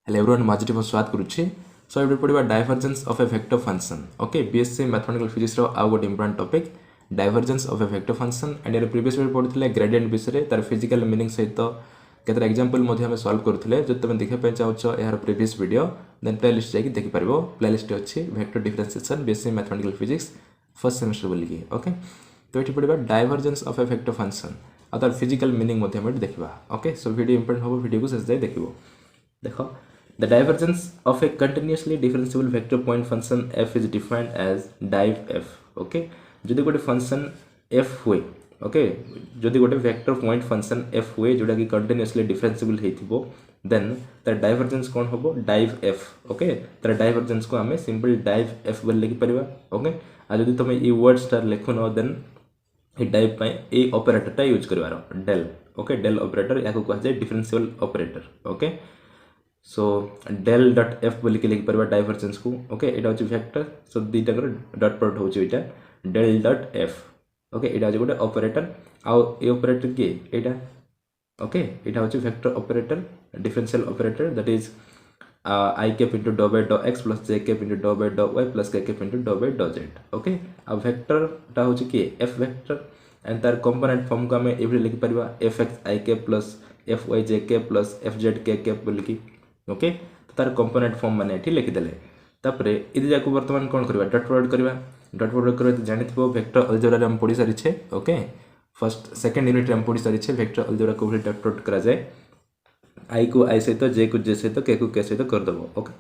hello everyone मॉजिटिव स्वागत करुच्ची सो ये पढ़ा divergence of a vector function okay BSc mathematical physics आउ गोटे important topic divergence of a vector function and यार previous video पढ़ुଥିଲେ gradient विषय तार फिजिकल मीनिंग सहित केतरा एग्जांपल मध्ये हम सॉल्व करथुले जो तुम देखा पे चाहो यार प्रीवियस वीडियो देन प्लेलिस्ट जाके देखि परबो प्लेलिस्ट अछि vector differentiation BSc mathematical physics first semester बोलिकी ओके तो ये पढ़ा divergence of a vector function और तार फिजिकल मीनिंग मध्ये हम देखिबा ओके सो वीडियो इंपोर्टेंट होबो वीडियो को शेष जाय देखिबो देखो the divergence of a continuously differentiable vector point function f is defined as div f okay जदि गोटे फंक्शन f हुए ओके जदि गोटे वेक्टर पॉइंट फंक्शन f हुए जोटा कि कंटिन्यूअसली डिफरेंशिएबल हेथिबो देन तार डाइवर्जेंस कोन होबो div f ओके तार डाइवर्जेंस को हमें सिंपल div f बोल लिखि परिबा ओके आ जदि तुम ई वर्ड स्टार लिखुनो देन ए डाइव पय ए ऑपरेटर टा यूज करबारो del ओके del ऑपरेटर याको कह जाय differential operator okay so del dot f बोल के लिख परबा डाइवर्जेंस को ओके एटा होची वेक्टर सो दीटा कर डॉट प्रोडक्ट होची एटा del डॉट f ओके एटा होची गोटे ऑपरेटर आ ए ऑपरेटर के एटा ओके एटा होची vector operator differential operator that is I cap into dou by dou x plus j cap into dou by dou y plus k cap into dou by dou z okay आ vector टा होची के f vector and तार component form को हमें every लिख परबा fx I cap plus fy j cap plus fz k cap बोल की ओके तो तार कंपोनेंट फॉर्म माने एठी लिखि देले तापरे इदि जाको वर्तमान कोन करबा डॉट प्रोडक्ट करबा तो जानिथिबो वेक्टर अलजेब्रा रे हम पढी सारी छे ओके फर्स्ट सेकंड यूनिट रे हम पढी सारी छे vector algebra co dot product करा जाय i को i सहित j को j सहित k को k सहित कर दबो ओके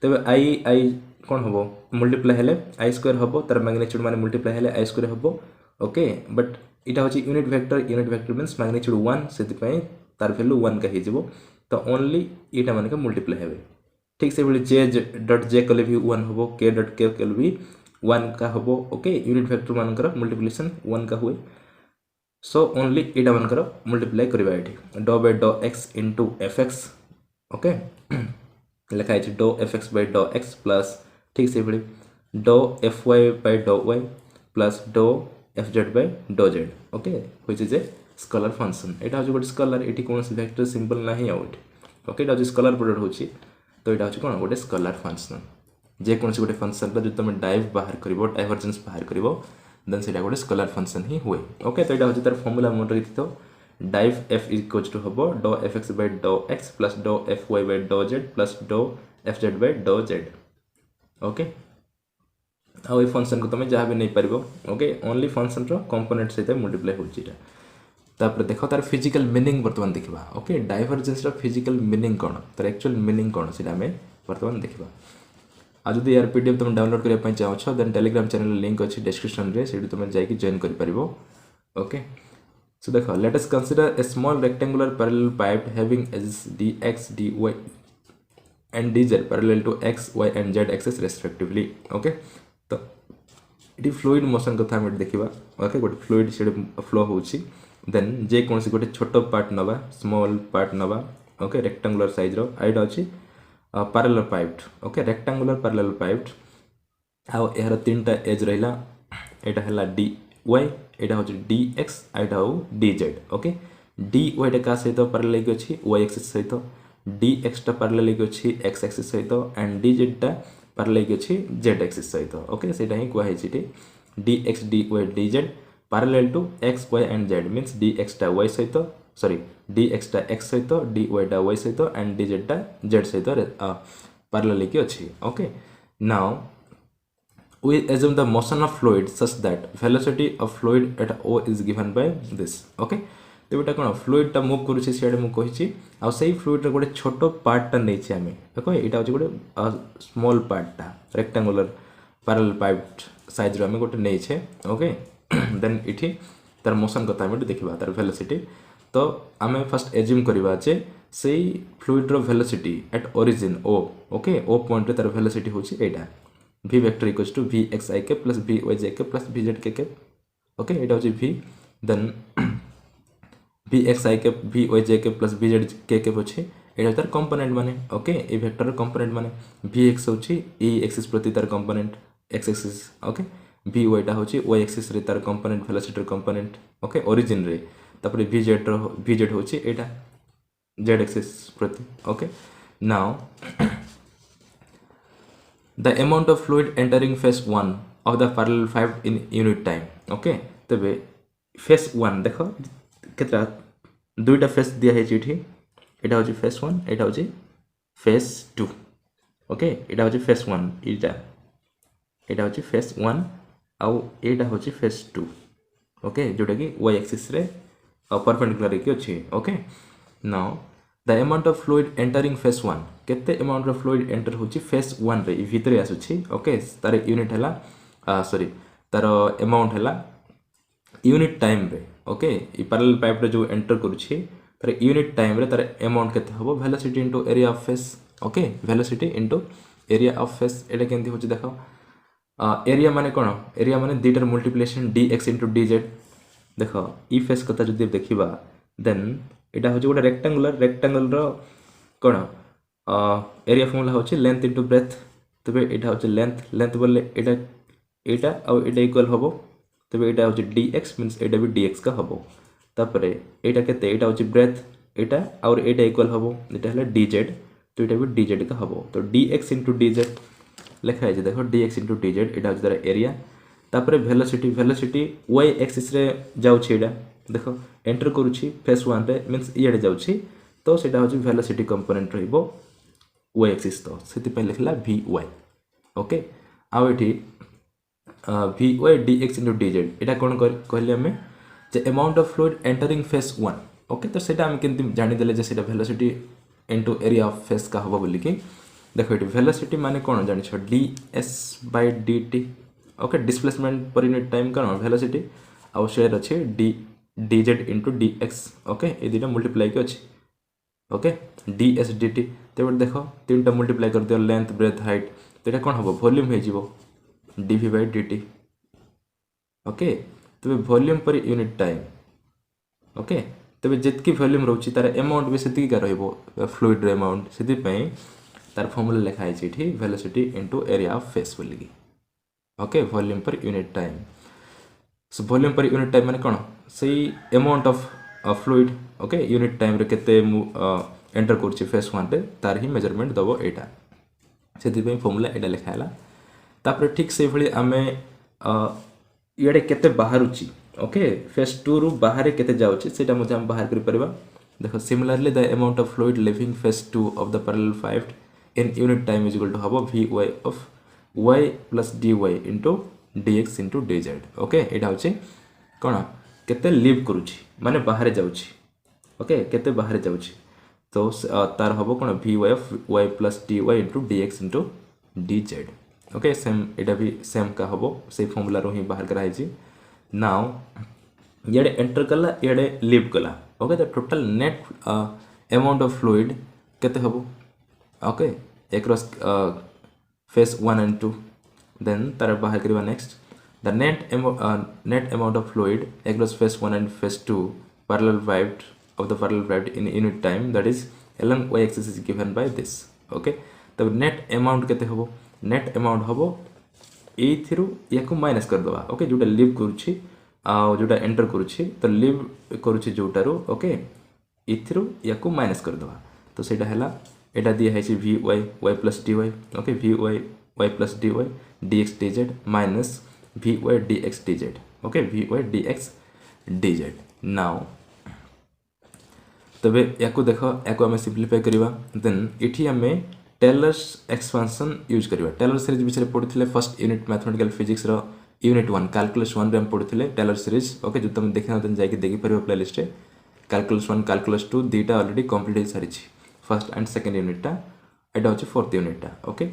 तबे i कोन होबो मल्टीप्लाई हेले i स्क्वायर होबो तार मैग्नीट्यूड माने मल्टीप्लाई हेले i स्क्वायर होबो ओके बट इटा होची यूनिट वेक्टर मींस मैग्नीट्यूड 1 सेति पय तार वैल्यू 1 का हे जिवो तो ओनली इटा माने का मल्टीप्लाई हेबे ठीक से बोली j डॉट j कले भी 1 होबो k डॉट k कले भी 1 का होबो ओके यूनिट वेक्टर मानकर मल्टीप्लिकेशन 1 का हुए सो ओनली इटा मानकर मल्टीप्लाई करबा एठी do by dough x into fx okay लिखा है do fx by dough x plus ठीक से बोली do fy by dough y plus dough fz by dough z okay which is a scalar function एटा जो गोटे स्केलर एटी कौन से वेक्टर सिंपल नाही आउट ओके एटा जो स्केलर प्रोडक्ट होची तो एटा होची कोन गोटे स्केलर फंक्शन जे कौन से गोटे फंक्शन जो तुम डाइव बाहर करबो डाइवर्जेंस बाहर करबो देन सेटा गोटे स्केलर फंक्शन ही हुए ओके तो एटा होची तार फार्मूला मन रखि तो डाइव f इक्वल्स टू हबो डो fx by dough x plus डो fy by dough z plus dough fz by dough z okay आ ए फंक्शन को तुम जहां भी नहीं परबो ओके ओनली फंक्शन रो कंपोनेंट सहित मल्टीप्लाई होची एटा तापर देखो तार फिजिकल मीनिंग वर्तमान देखिबा ओके डाइवर्जेंस रो फिजिकल मीनिंग कोन तार एक्चुअल मीनिंग कोन सेटा हमें वर्तमान देखिबा आ जदि यार पीडीएफ तुम डाउनलोड करिया पय चाहो छ देन टेलीग्राम चैनल लिंक अछि डिस्क्रिप्शन रे सेठी तुम जाई कि जॉइन करि परिबो ओके सो देखो let us consider a small rectangular parallel pipe having edge dx dy and dz parallel to x y and z axis respectively okay तो इटी fluid motion कथा हम देखिबा ओके गोटे फ्लूइड सेड फ्लो होउची देन जे कौन सी गोटे छोट पार्ट नवा स्मॉल पार्ट नवा ओके रेक्टेंगुलर साइज रो आइडा अछि parallelepiped okay rectangular parallelepiped आ एहर तीनटा एज रहिला एटा हला dy एटा होछि dx आइडा हो dz ओके dy टा का सहित पैरेलल लेके अछि y एक्सिस सहित dx टा पैरेलल लेके अछि x एक्सिस सहित एंड dz टा पैरेलल लेके अछि z एक्सिस सहित ओके सेटा ही कोहा हेछि dx dy dz parallel to x y and z means dx टा y सहित सॉरी dx टा x सहित dy टा y सहित and dz टा z सहित parallel की अछि okay now we assume the motion of fluid such that velocity of fluid at o is given by this okay तो बेटा कोन फ्लूइड टा मूव करू छी सेडे मु कहि छी आ सही फ्लूइड रे गोटे छोटो पार्ट टा नै छी हमें देखो एटा होची गोटे स्मॉल पार्ट टा रेक्टेंगुलर पैरेलल पाइप साइज रो हमें गोटे नै छे ओके देन इठी तार मोशन कथा हम देखिबा तार वेलोसिटी तो आमे फर्स्ट एज्यूम करबा जे सेही फ्लूइड रो velocity at origin o okay o point रे तार वेलोसिटी होची एटा v vector equals to vxik plus vyjk plus vzk okay एटा होची v then vxik vyjk plus vzk होची एटा तार कंपोनेंट माने ओके ए वेक्टर रो कंपोनेंट माने vx होची e एक्सिस प्रति तार component x axis okay vy टा होची y एक्सिस रे तार component velocity component okay origin रे तापर vz होची एटा z एक्सिस प्रति okay now the amount of fluid entering phase 1 of the parallel pipe in unit time okay तबे phase 1 देखो केतरा दुईटा phase दिया है एठी एटा होची phase 1 एटा होची phase 2 ओके एटा होची phase 1 एटा होची phase 1 आउ एटा होची phase 2 ओके जोटा कि y axis रे परपेंडिकुलर की अछि okay now the amount of fluid entering phase 1 केते amount of fluid enter होची phase 1 रे भितरे आसुची ओके तार यूनिट हला सॉरी तार अमाउंट हला यूनिट टाइम रे ओके ई पैरेलल पाइप रे जो एंटर करूची तार यूनिट टाइम रे तार अमाउंट केते हबो velocity into area of face okay velocity into area of face एटा केंती होची देखो एरिया माने कोन एरिया माने दीटर मल्टीप्लिकेशन dx इनटू dz देखो ई फेस कथा जदि देखिबा देन एटा होची गोटे रेक्टेंगल रो कोन एरिया फॉर्मूला होची लेंथ इनटू ब्रेथ तबे एटा होची लेंथ बोले एटा आ एटा इक्वल हबो तबे एटा होची dx मींस एटा भी dx का हबो तापरे एटा केते एटा होची ब्रेथ एटा और एटा इक्वल हबो एटा हला dz तो एटा भी dz का हबो तो dx इनटू dz लिखा है जे देखो dx इनटू dz एटा होची तार एरिया तापरे वेलोसिटी y एक्सिस रे जाउची एटा देखो एंटर करूची फेस 1 रे मींस इयाडे जाउची तो सेटा होची वेलोसिटी कंपोनेंट रहइबो y एक्सिस तो सेति पे लिखला vy ओके आ एठी vy dx into dz एटा कोन कहले हमें जे amount of fluid entering face 1 okay तो सेटा हम केंति जानि देले जे सेटा velocity into area of face का हबो बोली कि देखो एठी वेलोसिटी माने कोन जानि छ ds by dt okay displacement पर यूनिट टाइम कोन वेलोसिटी आ शेयर अछि dz into dx ओके ए दिटा मल्टीप्लाई के अछि ओके ds dt तेबे देखो तीनटा मल्टीप्लाई कर दियो लेंथ ब्रेथ हाइट तेटा कोन हबो वॉल्यूम हे जिवो dv by dt ओके तबे volume per unit time okay तबे जितकी वॉल्यूम रहउची तार अमाउंट भी सेति का रहइबो फ्लूइड रे अमाउंट सेति पई तार फार्मूला लिखा है एठी velocity into area of face बोली okay volume per unit time so volume per unit time माने कोन सही amount of fluid okay unit time रे केते एंटर करछि फेस 1 रे तार ही मेजरमेंट दबो एटा सेति पई फार्मूला एटा लिखायला तापर ठीक से भली आमे इयाडे केते बाहरुची ओके फेस 2 रु बाहर केते जाउची सेटा मध्ये हम बाहर करि परबा देखो similarly the amount of fluid leaving face 2 of the parallel pipe in unit time is equal to हबो vy of y plus dy into dx into dz okay एटा होची कोन केते लीव करूची माने बाहर जाउची ओके केते बाहर जाउची तो तार हबो कोन vy of y plus dy into dx into dz okay same एटा भी सेम का हबो से फार्मूला रो ही बाहर करा है नाउ येडे एंटर कला येडे लीव कला okay the total net amount of fluid केते हबो okay across phase 1 and 2 then तार बाहर करबा next the net amount of fluid across phase 1 and phase 2 parallel piped of the parallel piped in unit time that is along y axis is given by this okay तब net amount केते हबो net amount हबो ए थिरु याको minus कर दबा okay जोटा leave करूची आ जोटा एंटर करूची तो लीव करूची जोटारो ओके ए थिरु याको माइनस कर दबा तो सेटा हला एटा दिया है vy y plus dy okay vy y plus dy dx dz minus vy dx dz okay vy dx dz now तबे याको देखो याको हमें सिंपलीफाई करबा देन इठी हमें टेलर्स एक्सपेंशन यूज करबा टेलर सीरीज विषय पढिथिले फर्स्ट यूनिट मैथमेटिकल फिजिक्स रो unit 1 calculus 1 रे हम पढिथिले टेलर सीरीज ओके जो तुम देखना तन जाके देखि परबो प्लेलिस्ट रे कैलकुलस 1 कैलकुलस 2 दीटा ऑलरेडी कंप्लीट हो सारिछि फर्स्ट एंड सेकंड यूनिट टा एटा होची फोर्थ यूनिट टा ओके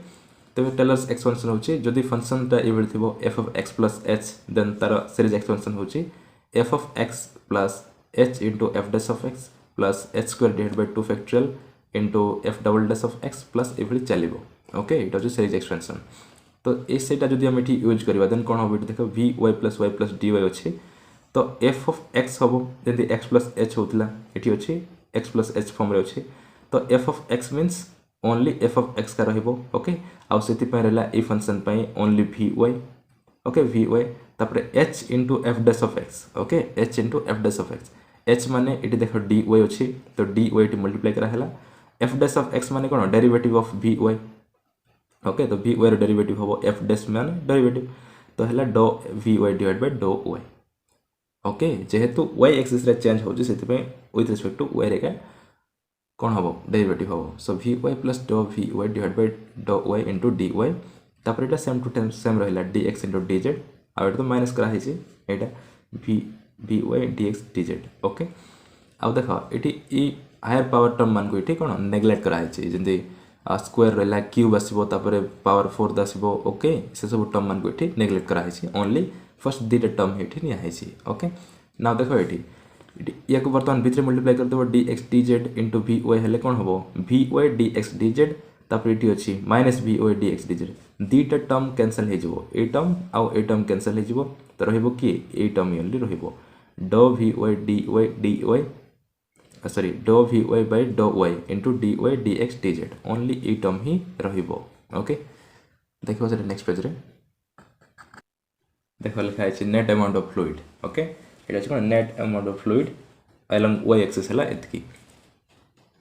तबे टेलर्स एक्सपेंशन होची जदी फंक्शन टा इवल थिबो f of x plus h then तार सीरीज एक्सपेंशन होची f of x plus h into f dash of x plus h square divided by 2 factorial into f double dash of x plus इवल चलिबो okay एटा होची series expansion तो ए सेटा जदी हम एठी यूज करबा देन कोन होबो देखो vy plus y plus dy होची तो f of x होबो जेंति x plus h होतला एठी होची x plus h फॉर्म रे होची तो f of x means only f of x का रहिबो ओके आ सेति पे रहला ए फंक्शन पे only vy ओके vy तापर h into f dash of x okay h into f dash of x h माने एटी देखो dy अछि तो dy टी मल्टीप्लाई करा हला एफ डैश ऑफ एक्स माने कौन derivative of V Y okay तो वी वाई रो डेरिवेटिव हम एफ डैश माने डेरिवेटिव तो है do we Y divide by dough Y okay जेहेतु वाई एक्सिस रे चेंज हो विथ रिस्पेक्ट टू वाई रे कौन हम डेरिवेटिव हम so V Y plus do we Y divide by dough Y into D Y तापर एटा सेम टू सेम रहा D X into D Z आउ तो माइनस कराई यहाँ V V Y D x D Z okay आउ देख ये हायर पावर टर्म मान को ये कौन नेग्लेक्ट कराई जमी स्क्वायर रहा क्यूब आसो पावर 4 आसो ओके से सब टर्म मान को ये नेग्लेक्ट कराई ओनली फर्स्ट दुटा टर्म ये निहाई ओके ना देख ये या बर्तमान भितर मल्टीप्लाई करदेव d x D z into v y हेल्ले कौन हम v Y D x D z तापर ये अच्छी minus v Y D x D z दुटा टर्म कैंसल हो टर्म आउ ए टर्म कैंसल हो तो रही किए टर्म ओनली रो v Y d y sorry डो we Y by dough Y into D Y D x D z only ये टर्म ही ओके देखो से नेक्स्ट पेज रे देखो लिखाई net amount of fluid okay ये कौन net amount of fluid along Y axis है एतकी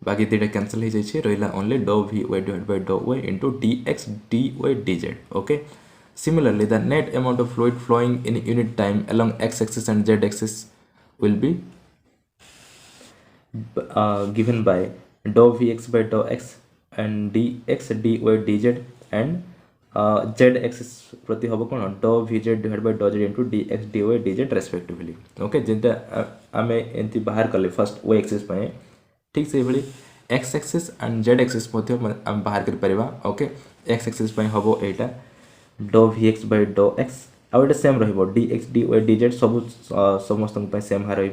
बाकी दुटा कैंसल हो जाए रहा only do we Y divide by dough Y into D x D Y D Z okay similarly the net amount of fluid flowing in unit time along X axis and Z axis will be given by dou vx by dou x and dx dy dz and z axis प्रति हम कौन dou vz divided by dou z into dx dy dz respectively okay जेंटा आमे एंती बाहर कले first y axis पे ठीक से भली x axis and z axis मध्ये हम बाहर कर परिबा ओके x एक्सिस पे हबो एटा dou vx by dou x आउ ये सेम रही dx dy dz सब समस्त सेम हाँ रही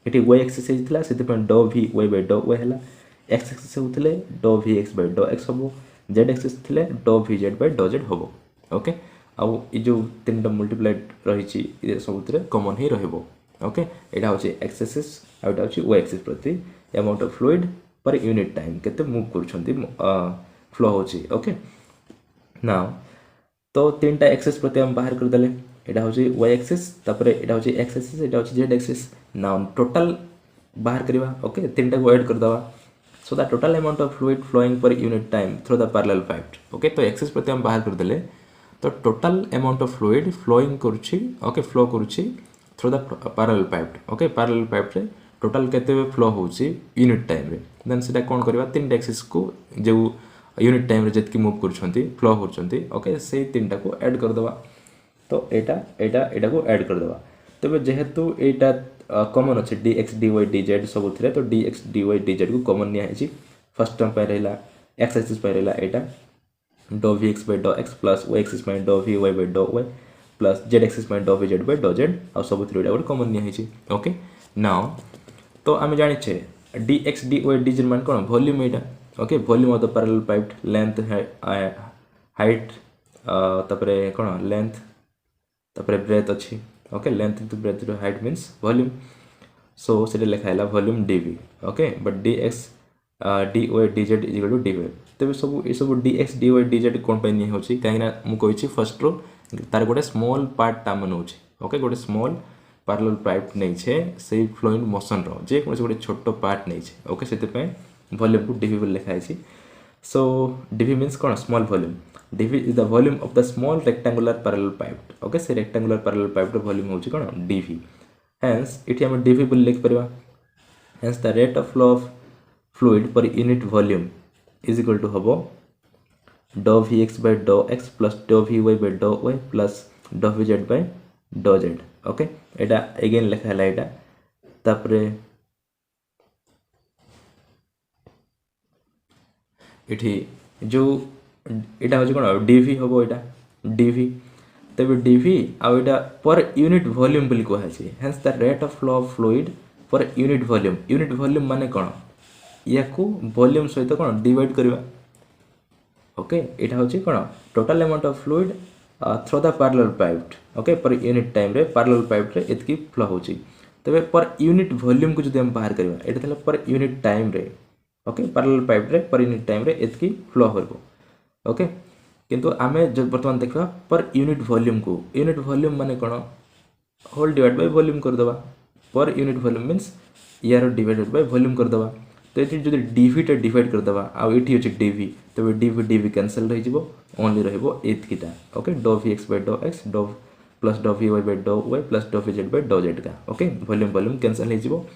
वाई एक्सिस होता से do we Y by dough Y है एक्स एक्सिस होते do V X by do X हम जेड एक्सिस थे do V Z by do Z हम ओके आउ जो तीन मल्टीप्लाइड रही सब कमन ही रोके यहाँ हूँ एक्स एक्सिस आउटा हूँ वाई एक्सिस प्रति अमाउंट ऑफ फ्लूइड पर यूनिट टाइम केते मूव कर फ्लो होची ओके नाउ तो तीन टा एक्सिस प्रति हम बाहर करदे यहाँ हूँ वाई एक्सिस तापर यहाँ हूँ एक्स एक्सिस यहाँ हूँ जेड एक्सिस ना टोटल बाहर करवा ओके तीन टा को ऐड करदे so the total amount of fluid flowing per unit time through the parallel pipe okay तो एक्सिस प्रति हम बाहर करदे तो total amount of fluid flowing करुच्ची ओके फ्लो करुच्ची through the parallel pipe okay parallel pipe रे टोटल केते फ्लो होची यूनिट टाइम रे देन सेटा कोन करबा तीन एक्सिस को जो यूनिट टाइम रे जतकी मूव करछंती फ्लो होछंती ओके से तीनटा को ऐड कर दवा तो एटा को ऐड कर दवा तबे जेहेतु एटा कॉमन अछि dx dy dz सब थिरे तो dx dy dz को कॉमन निया है फर्स्ट टर्म पे रहला x एक्सिस पे रहला एटा डो vx by डो x प्लस y एक्सिस पे डो vy by dough y plus z axis पे डो vz by डो z आ सब थिरे एटा कॉमन निया है ओके नाउ तो आम जानी छे dx dy dz मान कोन वॉल्यूम एटा okay volume of the parallel pipe length height तपरे कोन लेंथ तपरे ब्रेथ अछि okay length into breadth to height means volume so सेटा लिखाइला volume dv okay but dx dy dz is equal to dv तबे सब ए सब dx dy dz कोन पे नि होछि काइना मु कहिछि फर्स्ट रो तार गोटे स्मॉल पार्ट तामन होछि ओके गोटे स्मॉल पैरेलल पाइप नै छे से फ्लोइंग मोशन रो जे कोन गोटे छोटो पार्ट नै छे ओके सेते पे वॉल्यूम को dv लिखाइ छी सो dv means cone small volume dv is the volume of the small rectangular parallel pipe okay से rectangular parallel pipe रो volume होची कोन dv hence इठी हम dv बोल लिख परबा hence the rate of flow of fluid per unit volume is equal to हबो dou vx by dou x plus dou vy by dou y plus dou vz by dou z okay Etah again लिखा हला एटा तापरे इठी जो एटा हो कोन dv होबो एटा dv तबे dv आ एटा पर unit volume बोली को है hence the rate of flow of fluid पर यूनिट वॉल्यूम माने कोन या को वॉल्यूम सहित कोन डिवाइड करबा ओके एटा होची कोन total amount of fluid through the parallel pipe okay per unit time रे पैरेलल पाइप रे एतकी फ्लो होची तबे पर यूनिट वॉल्यूम को जदि हम बाहर करबा एटा थला पर यूनिट टाइम रे ओके पैरेलल पाइप रे पर यूनिट टाइम रे एतकी फ्लो होबो ओके किंतु आमे जो वर्तमान देखबा पर यूनिट वॉल्यूम माने कोन होल डिवाइड बाय वॉल्यूम कर दबा पर यूनिट वॉल्यूम मींस यार डिवाइडेड बाय वॉल्यूम कर दबा तो ये जो dv टा डिवाइड कर दबा आ एठी अछि dv तो dv कैंसिल रहि जिवो ओनली रहइबो एथीटा ओके डो vx by डो x डो plus dough vy by dough y plus dough vz by dough z का ओके वॉल्यूम कैंसिल हो जिवो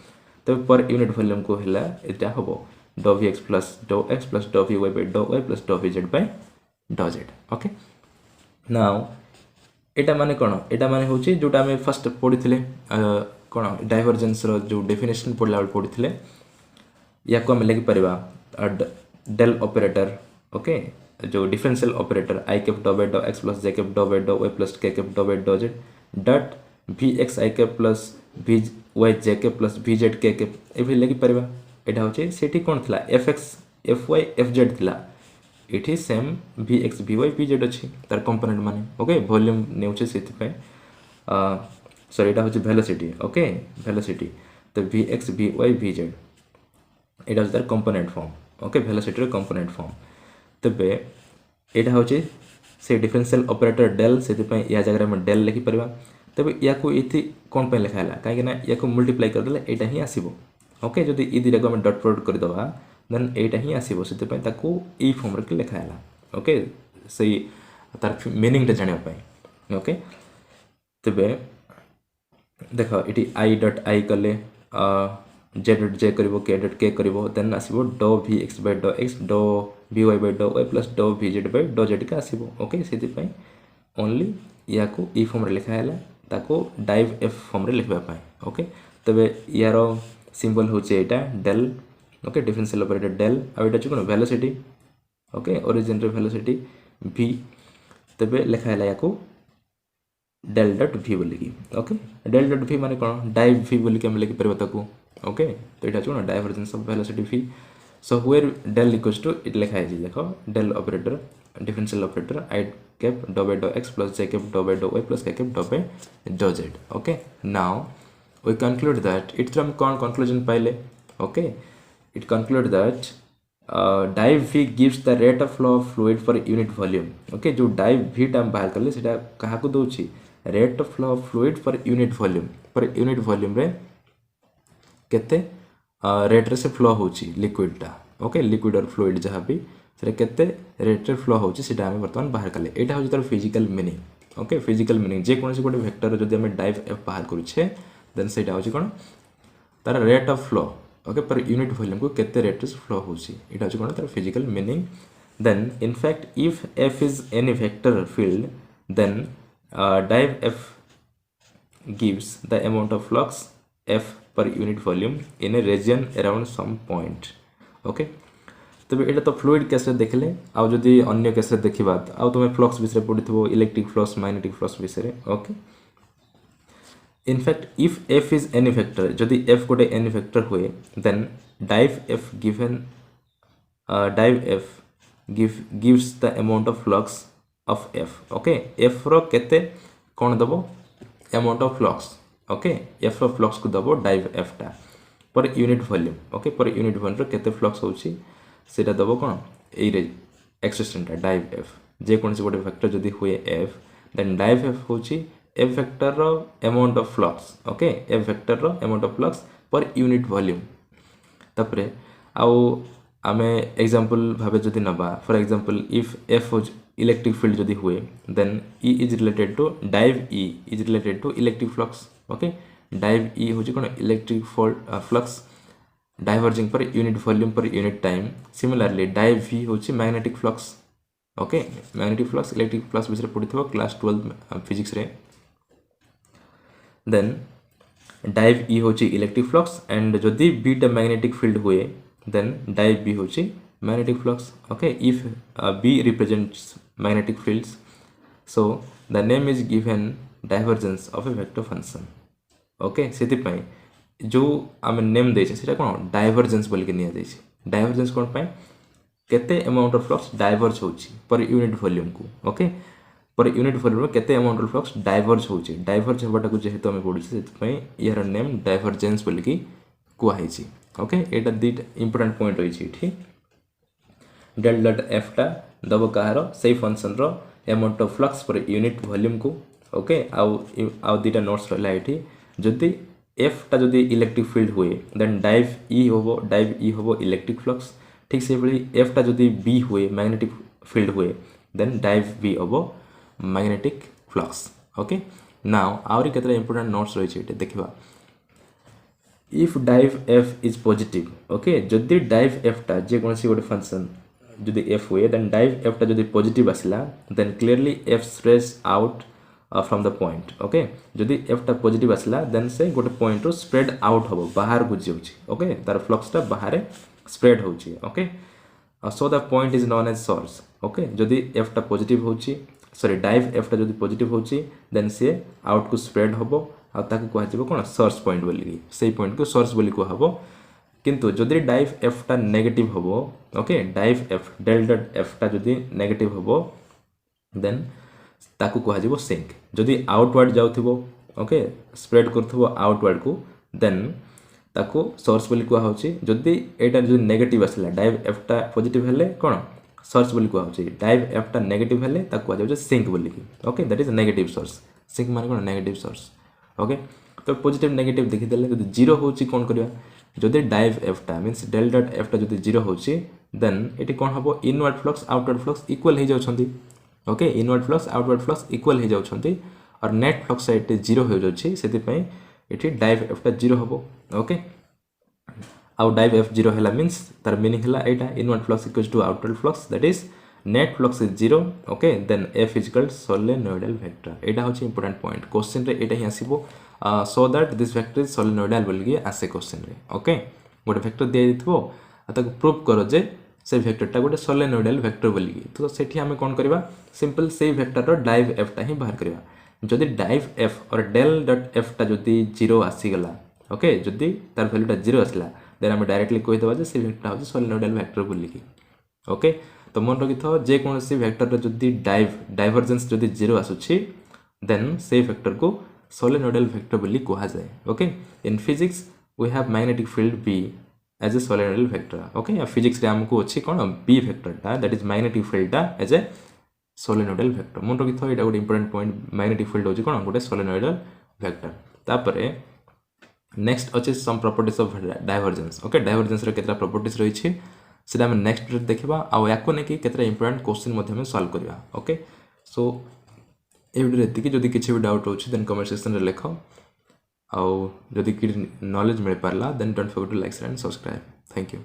तो पर यूनिट वॉल्यूम को हैला एटा हबो do vx plus do x plus dough vy by dough y plus dough vz by dough z okay now एटा माने कोन एटा माने होची जोटा हमें फर्स्ट पढिथिले कोन डाइवर्जेंस रो जो डेफिनेशन पढला पढिथिले या को हम लिख परिबा डेल ऑपरेटर ओके जो differential operator i cap dough by dough x plus j cap dough by dough y plus k cap dough by dough z dot vx i cap plus v y j cap plus vz k cap एभी लिख परिबा एटा होची सेठी कोन थिला fx fy fz थिला इठी same vx vy vz अछि तार component माने okay volume नेउचे सेति पे सॉरी एटा होची वेलोसिटी ओके वेलोसिटी तो vx vy vz एटा होची तार कंपोनेंट फॉर्म ओके वेलोसिटी रो कंपोनेंट फॉर्म तबे एटा होची से डिफरेंशियल ऑपरेटर डेल सेति पे या जगह में डेल लिखि परबा तबे या को इथि कोन पे लिखाला काहे ना या को मल्टीप्लाई कर देले एटा ही आसीबो ओके जदी इ दिरा को हम डॉट प्रोडक्ट कर दबा देन एटा ही आसीबो सेति पे ताको ई फॉर्म रे लिखाला ओके सही तार मीनिंग रे जानिया पय ओके तबे देखो इटी i डॉट i कले z डॉट j करिवो k डॉट k करिवो देन आसीबो डो vx by डो x डो vy by dough y plus dough vz by dough z का आसीबो ओके सेति पय ओनली या को ई फॉर्म रे लिखा हैला ताको डाइव f फॉर्म रे लिखबा पय ओके तबे यारो सिंबल होचे एटा del okay differential operator del आ एटा छु कोन वेलोसिटी ओके ओरिजिन रे वेलोसिटी v तबे लिखा हैला या को डेल डॉट v बोली की ओके डेल डॉट v माने कोन डाइव v बोली के हम लिखि परबा ताको ओके तो एटा छु divergence of velocity v so where del equals to it लिखा है जी देखो del operator differential operator i cap dough by dough x plus j cap dough by dough y plus k cap dough by dough z okay now we conclude that it from कौन conclusion पाइले okay it conclude that div v gives the rate of flow of fluid for unit volume okay जो dive v time बाहर करले सेटा कहा को दोछि rate of flow of fluid for unit volume रे केते रेट रे से फ्लो होची लिक्विड टा ओके लिक्विड और फ्लूइड जहां भी सेटा केते रेट रे फ्लो होची सेटा हम वर्तमान बाहर करले एटा होची तार physical meaning okay physical meaning जे कोनसी गोटे वेक्टर जदि हम डाइव f बाहर करू छे देन सेटा होची कोन तार rate of flow okay per unit volume को केते रेट रे फ्लो होची एटा होची कोन तार physical meaning then in fact if f is any vector field then div f gives the amount of flux f per unit volume in a region around some point okay तबे एटा तो fluid case रे देखले आ जदी अन्य case रे देखिबा आ तुमे flux विषय पढिथबो इलेक्ट्रिक फ्लक्स मैग्नेटिक फ्लक्स विषय okay in fact if f is any vector जदी f गोटे any vector हुए then div f gives the amount of flux of f okay f रो केते कोन दबो amount of flux okay f row flux को दबो div f टा per unit volume okay per unit volume रो केते flux होची सेटा दबो कोन ए रे एक्सटेंशन टा div f जे कोनसी गोटे वेक्टर जदी हुए f देन div f होची f वेक्टर रो amount of flux okay f vector रो अमाउंट ऑफ फ्लक्स पर यूनिट वॉल्यूम तपरे आउ आमे एग्जांपल भाबे जदी नबा फॉर एग्जांपल इफ f हो इलेक्ट्रिक फील्ड जदी हुए then e is related to div e is related to electric flux okay div e होची कोन electric flux diverging per unit volume per unit time similarly div v होची magnetic flux okay magnetic flux electric flux विषय पढिथबो class 12 physics रे then div e होची electric flux and जदी b टा magnetic field हुए then div b होची magnetic flux okay if b represents magnetic fields so the name is given divergence of a vector function okay सेति पय जो हम name दै छै सेटा कोन डाइवर्जेंस बोल के निया दै छै डाइवर्जेंस कोन पय केते अमाउंट ऑफ फ्लक्स डाइवर्ज होची पर यूनिट वॉल्यूम को ओके पर यूनिट वॉल्यूम में केते अमाउंट ऑफ फ्लक्स डाइवर्ज होची डाइवर्ज होबाटा को जेहेतु हम पढि छै सेति पय यार नेम डाइवर्जेंस बोल के को आइ छै ओके एटा दिट इंपोर्टेंट पॉइंट होई छै ठीक डेल डॉट f टा दबो कहारो सेही फंक्शन रो अमाउंट ऑफ फ्लक्स पर यूनिट वॉल्यूम को ओके आउ दीटा नोट्स रहला एठी जदी एफटा जदि इलेक्ट्रिक फील्ड हुए देन डाइव ई होबो इलेक्ट्रिक फ्लक्स ठीक से भली एफटा जदि बी हुए मैग्नेटिक फील्ड हुए देन डाइव बी होबो मैग्नेटिक फ्लक्स ओके नाउ आउरी केतरा इंपोर्टेंट नोट्स रही है देखिबा if dive F is positive okay जदि डाइव एफटा जे कोनसी गोटे फंक्शन जदि एफ हुए देन डाइव एफटा जदि पॉजिटिव आसला then clearly F spreads out from the point okay जदि एफटा पॉजिटिव आसला देन से गोटे पॉइंट रो स्प्रेड आउट होबो बाहर को जाउची ओके तार फ्लक्स टा बाहर स्प्रेड होउची okay so the point is known as source okay जदि एफटा पॉजिटिव होउची सॉरी डाइव एफटा जदि पॉजिटिव होउची देन से आउट को स्प्रेड होबो आ ताको कहा जिवो कोन सोर्स पॉइंट बोली सेही पॉइंट को सोर्स बोली को हबो किंतु जदि डाइव एफटा नेगेटिव होबो okay div f del dot एफटा जदि नेगेटिव होबो देन ताकू कहा जिवो सिंक जदि आउटवर्ड जाउथिबो ओके स्प्रेड करथबो आउटवर्ड को देन ताकू सोर्स बोली कहा होची जदि एटा जदि नेगेटिव आसला डाइव एफटा पॉजिटिव हेले कोन सोर्स बोली कहा होची डाइव एफटा नेगेटिव हेले ताकू कहा जाउछ सिंक बोली की okay that is negative source sink माने कोन नेगेटिव सोर्स ओके तो पॉजिटिव नेगेटिव देखि देले जदि जीरो होची कोन करबा जदि डाइव एफटा मींस डेल डॉट एफटा जदि जीरो होची देन एटी कोन हबो inward flux outward flux equal हे जाउछंती okay inward flux outward flux equal हो जाउछंती और नेट फ्लक्स एटे जीरो हो जाउछि सेति पई एठी डाइव एफटा जीरो हबो ओके आउ डाइव एफ जीरो हैला मींस तार मीनिंग हैला एटा inward flux equals to outward flux that is net flux is zero okay then f is equal solenoidal vector एटा होछि इंपोर्टेंट पॉइंट क्वेश्चन रे एटा ही आसीबो so that this vector is solenoidal बोलगी आसे क्वेश्चन रे ओके गोटे वेक्टर दिया दिथबो आ ताको प्रूव करो जे से वेक्टरटा गोटे सोलेनोइडल वेक्टर बोलिकी तो सेठी आमे कोन करबा सिंपल से वेक्टर रो डाइव एफटा ही बाहर करबा जदि डाइव एफ और डेल डॉट एफटा जदि जीरो आसी गला ओके जदि तार वैल्यूटा जीरो आसला देन आमे डायरेक्टली कहि देबा जे से वेक्टर होछि सोलेनोइडल वेक्टर बोलिकी ओके तो मन रखिथो जे कोनसी वेक्टर रो जदि डाइवर्जेंस जदि जीरो आसुछि देन से वेक्टर को सोलेनोइडल वेक्टर बोली कहा जाय okay in physics we have magnetic field B as a solenoidal vector okay physics रे हमको अछि कोन बी वेक्टर टा दैट इज मैग्नेटिक फील्ड टा एज ए सोलेनोइडल वेक्टर मन रखिथो एटा गोटे इंपोर्टेंट पॉइंट मैग्नेटिक फील्ड होछि कोन गोटे सोलेनोइडल वेक्टर तापरे नेक्स्ट अछि some properties of divergence okay divergence रे केतरा प्रॉपर्टीज रही छि सेटा हम नेक्स्ट वीडियो देखिबा आ याको ने कि केतरा इंपोर्टेंट क्वेश्चन मध्ये हम सॉल्व करबा ओके सो ए वीडियो रे कि जदि किछि भी डाउट होछि देन कमेंट सेक्शन रे लिखो आउ जदि कि नॉलेज मिल पारला then don't forget to like share and subscribe thank you